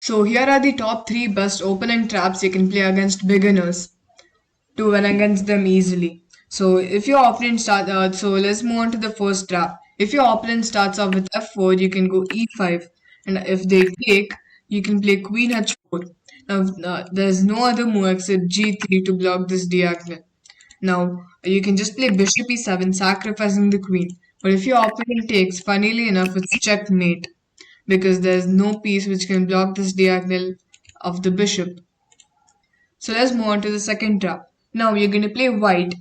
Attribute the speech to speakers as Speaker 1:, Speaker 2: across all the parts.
Speaker 1: So here are the top 3 best opening traps you can play against beginners to win against them easily. So so let's move on to the first trap. If your opponent starts off with f4, you can go e5, and if they take, you can play queen h4. Now there's no other move except g3 to block this diagonal. Now you can just play bishop e7, sacrificing the queen. But if your opponent takes, funnily enough, it's checkmate because there's no piece which can block this diagonal of the bishop. So let's move on to the second trap. Now you're going to play white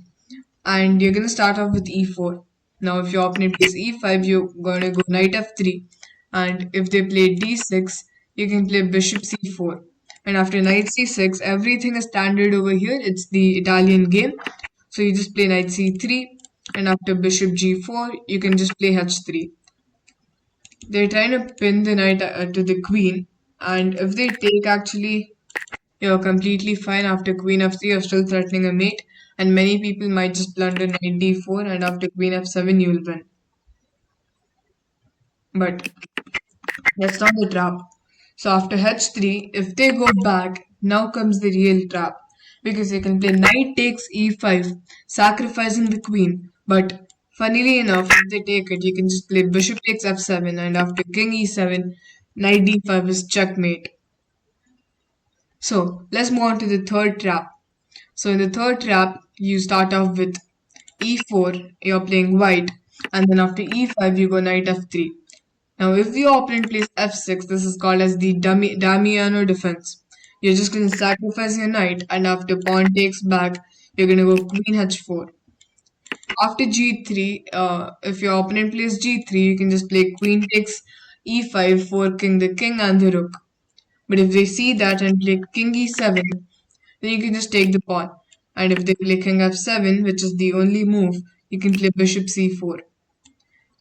Speaker 1: and you're going to start off with e4. Now if your opponent plays e5, you're going to go knight f3. And if they play d6, you can play bishop c4. And after knight c6, everything is standard over here. It's the Italian game. So you just play knight c3. And after bishop g4, you can just play h3. They're trying to pin the knight to the queen. And if they take, actually, you're completely fine. After queen f3, you're still threatening a mate, and many people might just blunder knight d4, and after queen f7, you'll win. But that's not the trap. So after h3, if they go back, now comes the real trap. Because you can play knight takes e5, sacrificing the queen. But funnily enough, if they take it, you can just play bishop takes f7, and after king e7, knight d5 is checkmate. So let's move on to the third trap. So in the third trap, you start off with e4, you're playing white, and then after e5, you go knight f3. Now, if your opponent plays f6, this is called as the Damiano defense. You're just going to sacrifice your knight, and after pawn takes back, you're going to go queen h4. After g3, if your opponent plays g3, you can just play queen takes e5, forking the king and the rook. But if they see that and play king e7, then you can just take the pawn. And if they play king f7, which is the only move, you can play bishop c4.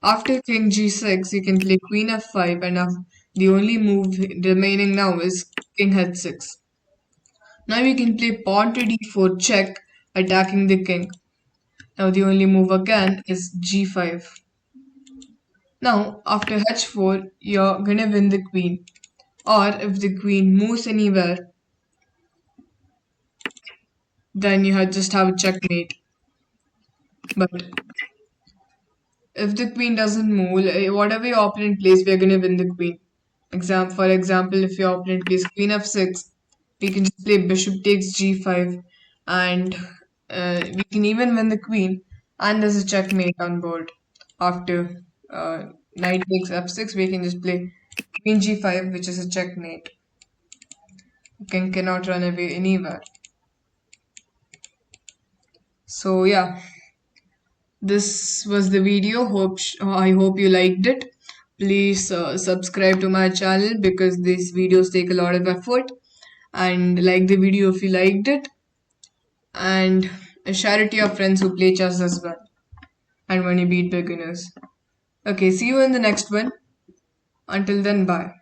Speaker 1: After king g6, you can play queen f5, and the only move remaining now is king h6. Now you can play pawn to d4 check, attacking the king. Now the only move again is g5. Now after h4, you're gonna win the queen. Or if the queen moves anywhere, then you just have a checkmate. But if the queen doesn't move, whatever your opponent plays, we're gonna win the queen. For example, if your opponent plays queen f6, we can just play bishop takes g5, and we can even win the queen. And there's a checkmate on board. After knight takes f6, we can just play queen g5, which is a checkmate. King cannot run away anywhere. So yeah, this was the video. I hope you liked it. Please subscribe to my channel because these videos take a lot of effort, and like the video if you liked it, and share it to your friends who play chess as well and when you beat beginners. Okay, see you in the next one. Until then, bye.